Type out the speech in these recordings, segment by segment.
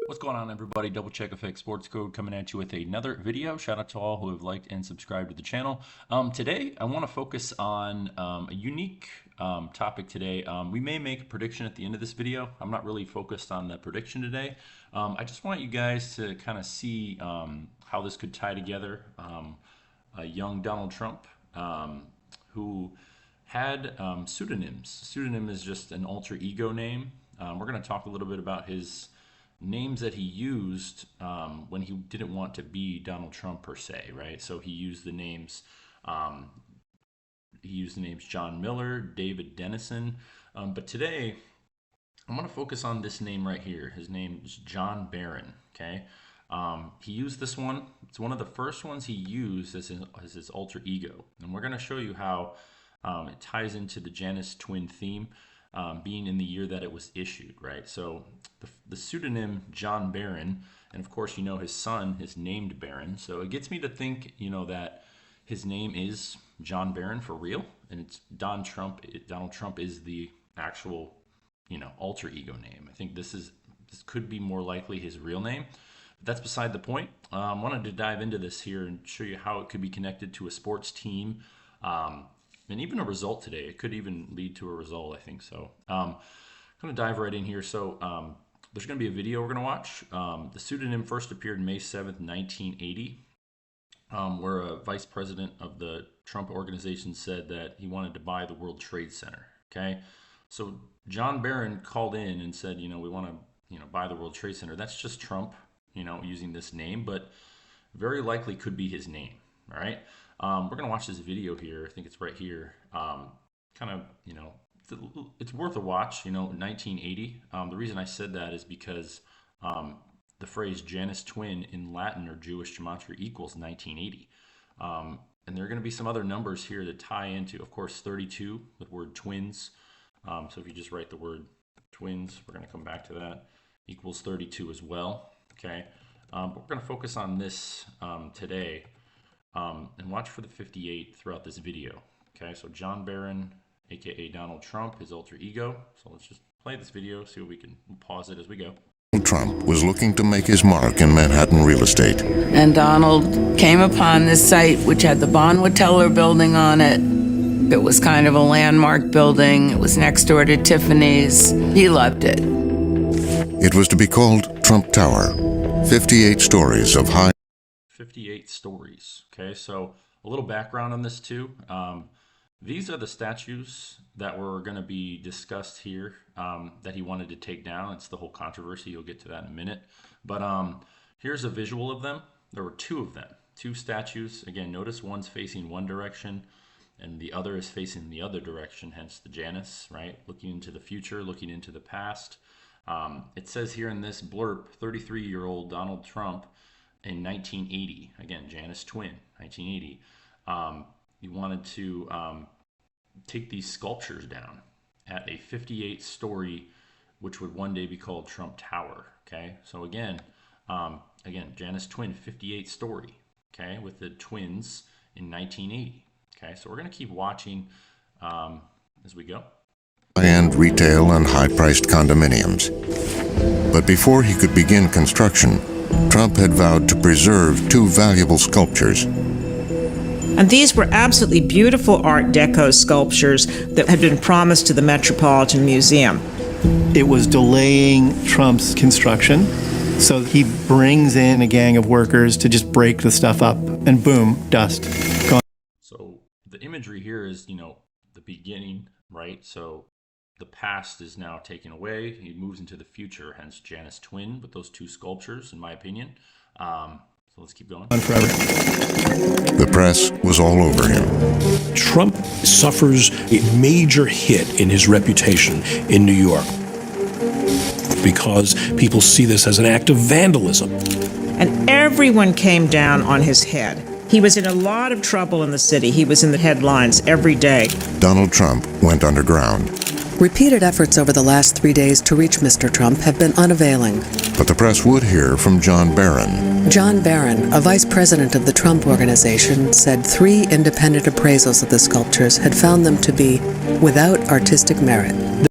What's going on, everybody? Double Check Effect Sports Code coming at you with another video. Shout out to all who have liked and subscribed to the channel. Today, I want to focus on a unique topic today. We may make a prediction at the end of this video. I'm not really focused on the prediction today. I just want you guys to kind of see how this could tie together. A young Donald Trump who had pseudonyms. Pseudonym is just an alter ego name. We're going to talk a little bit about his names that he used when he didn't want to be Donald Trump per se, right? So he used the names John Miller, David Dennison, but today I'm going to focus on this name right here. His name is John Barron. Okay, he used this one. It's one of the first ones he used as his alter ego, and we're going to show you how it ties into the Janus Twin theme. Being in the year that it was issued, right? So the pseudonym John Barron, and of course, you know, his son is named Barron. So it gets me to think, you know, that his name is John Barron for real, and it's Donald Trump is the actual, you know, alter ego name. I think this could be more likely his real name. But that's beside the point. I wanted to dive into this here and show you how it could be connected to a sports team. And even a result today. It could even lead to a result, I think so. I'm going to dive right in here. So there's going to be a video we're going to watch. The pseudonym first appeared May 7th, 1980, where a vice president of the Trump organization said that he wanted to buy the World Trade Center. Okay, so John Barron called in and said, you know, we want to, you know, buy the World Trade Center. That's just Trump, you know, using this name, but very likely could be his name. All right. We're going to watch this video here. I think it's right here. Kind of, you know, it's worth a watch, you know, 1980. The reason I said that is because the phrase Janus Twin in Latin or Jewish gematria equals 1980. And there are going to be some other numbers here that tie into, of course, 32, the word twins. So if you just write the word twins, we're going to come back to that, equals 32 as well. Okay. But we're going to focus on this today. And watch for the 58 throughout this video. Okay, so John Barron, aka Donald Trump, his alter ego. So let's just play this video, see what we can pause it as we go. Trump was looking to make his mark in Manhattan real estate. And Donald came upon this site which had the Bonwood Teller building on it. It was kind of a landmark building. It was next door to Tiffany's. He loved it. It was to be called Trump Tower. 58 stories of high 58 stories. Okay, so a little background on this too. These are the statues that were going to be discussed here that he wanted to take down. It's the whole controversy. You'll get to that in a minute. But here's a visual of them. There were two of them, two statues. Again, notice one's facing one direction and the other is facing the other direction, hence the Janus, right? Looking into the future, looking into the past. It says here in this blurb, 33-year-old Donald Trump in 1980, again, Janus Twin, 1980, he wanted to take these sculptures down at a 58-story, which would one day be called Trump Tower. Okay, so again, Janus Twin, 58-story. Okay, with the twins in 1980. Okay, so we're going to keep watching as we go. High-end retail and high-priced condominiums. But before he could begin construction, Trump had vowed to preserve two valuable sculptures. And these were absolutely beautiful Art Deco sculptures that had been promised to the Metropolitan Museum. It was delaying Trump's construction, so he brings in a gang of workers to just break the stuff up, and boom, dust. Gone. So the imagery here is, you know, the beginning, right? So the past is now taken away. He moves into the future, hence Janus Twin with those two sculptures, in my opinion. So let's keep going. Forever. The press was all over him. Trump suffers a major hit in his reputation in New York because people see this as an act of vandalism. And everyone came down on his head. He was in a lot of trouble in the city. He was in the headlines every day. Donald Trump went underground. Repeated efforts over the last 3 days to reach Mr. Trump have been unavailing. But the press would hear from John Barron. John Barron, a vice president of the Trump Organization, said 3 independent appraisals of the sculptures had found them to be without artistic merit.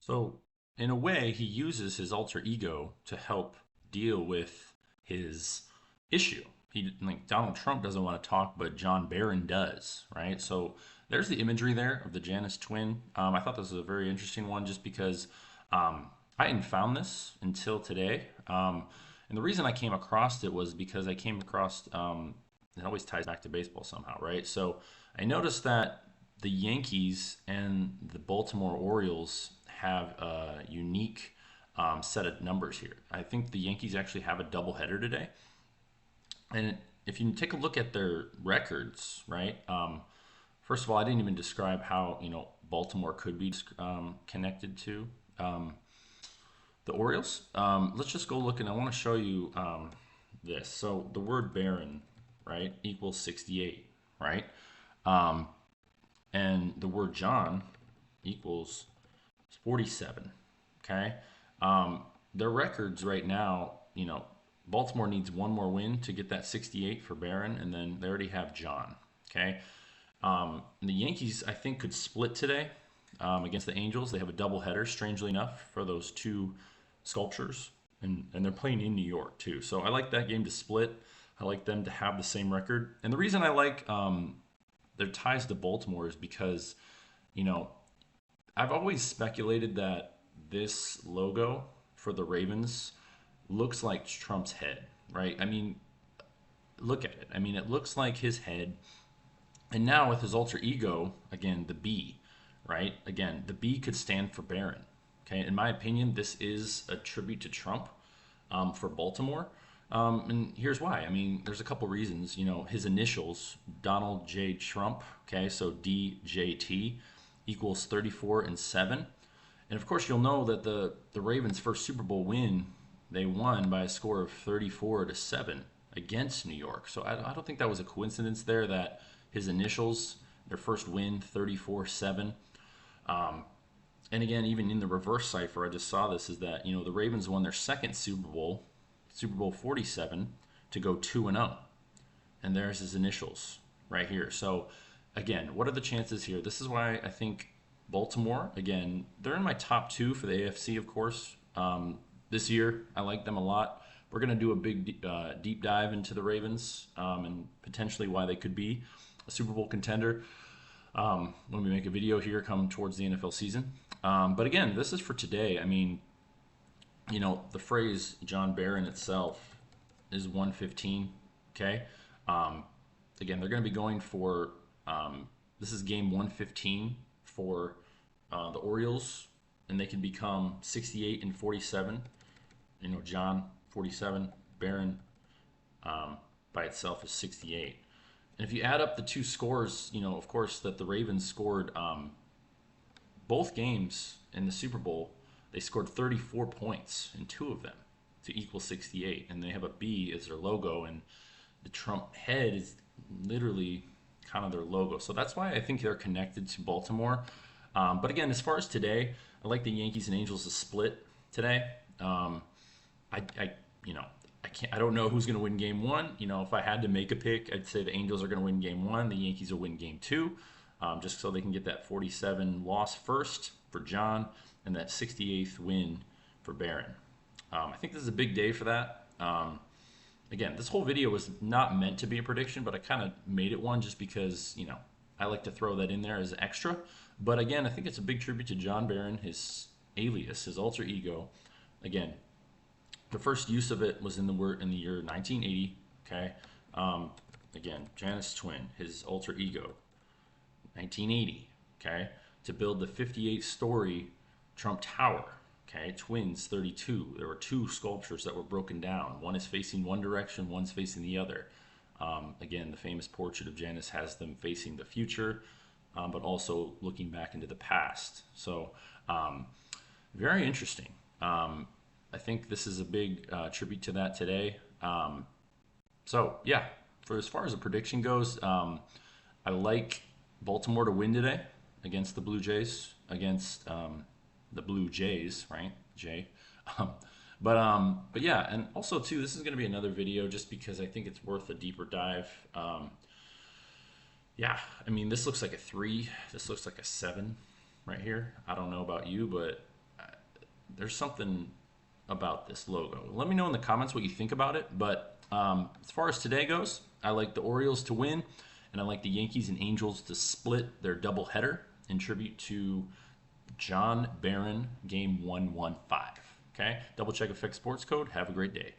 So, in a way, he uses his alter ego to help deal with his issue. He, like, Donald Trump doesn't want to talk, but John Barron does, right? So there's the imagery there of the Janus Twin. I thought this was a very interesting one just because I hadn't found this until today. And the reason I came across it was because I came across, it always ties back to baseball somehow, right? So I noticed that the Yankees and the Baltimore Orioles have a unique set of numbers here. I think the Yankees actually have a doubleheader today. And if you take a look at their records, right? First of all, I didn't even describe how, Baltimore could be connected to the Orioles. Let's just go look, and I want to show you this. So the word Barron, right, equals 68, right? And the word John equals 47, okay? Their records right now, Baltimore needs one more win to get that 68 for Barron, and then they already have John, okay? The Yankees, I think, could split today against the Angels. They have a doubleheader, strangely enough, for those two sculptures, and they're playing in New York too. So I like that game to split. I like them to have the same record. And the reason I like their ties to Baltimore is because, I've always speculated that this logo for the Ravens looks like Trump's head, right? I mean, look at it. I mean, it looks like his head. And now with his alter ego, again, the B, right? Again, the B could stand for Barron. Okay, in my opinion, this is a tribute to Trump for Baltimore. And here's why. I mean, there's a couple reasons. His initials, Donald J. Trump, okay, so DJT equals 34 and 7. And of course, you'll know that the Ravens' first Super Bowl win, they won by a score of 34 to 7 against New York. So I don't think that was a coincidence there that his initials, their first win, 34-7. And again, even in the reverse cipher, I just saw this, is that, the Ravens won their second Super Bowl, Super Bowl 47, to go 2-0. And there's his initials right here. So again, what are the chances here? This is why I think Baltimore, again, they're in my top two for the AFC, of course. This year, I like them a lot. We're going to do a big deep dive into the Ravens and potentially why they could be a Super Bowl contender when we make a video here come towards the NFL season. But again, this is for today. I mean, the phrase John Barron itself is 115, okay? Again, they're going to be going for, this is game 115 for the Orioles, and they can become 68 and 47. John 47, Barron by itself is 68. And if you add up the two scores, of course, that the Ravens scored both games in the Super Bowl, they scored 34 points in two of them to equal 68. And they have a B as their logo, and the Trump head is literally kind of their logo. So that's why I think they're connected to Baltimore. But again, as far as today, I like the Yankees and Angels to split today. I don't know who's going to win game one. If I had to make a pick, I'd say the Angels are going to win game one. The Yankees will win game two, just so they can get that 47 loss first for John and that 68th win for Barron. I think this is a big day for that. Again, this whole video was not meant to be a prediction, but I kind of made it one just because, I like to throw that in there as extra. But again, I think it's a big tribute to John Barron, his alias, his alter ego. Again, the first use of it was in the year 1980. Okay, again, Janus Twin, his alter ego, 1980. Okay, to build the 58-story Trump Tower. Okay, Twins 32. There were two sculptures that were broken down. One is facing one direction, one's facing the other. Again, the famous portrait of Janus has them facing the future, but also looking back into the past. So, very interesting. I think this is a big tribute to that today. So yeah, for as far as a prediction goes, I like Baltimore to win today against the Blue Jays, the Blue Jays, right? Jay. But yeah, and also too, this is going to be another video just because I think it's worth a deeper dive. Yeah, I mean, this looks like a 3. This looks like a 7 right here. I don't know about you, but there's something about this logo? Let me know in the comments what you think about it. But as far as today goes, I like the Orioles to win, and I like the Yankees and Angels to split their doubleheader in tribute to John Barron, game 115. Okay, double check a fixed sports code. Have a great day.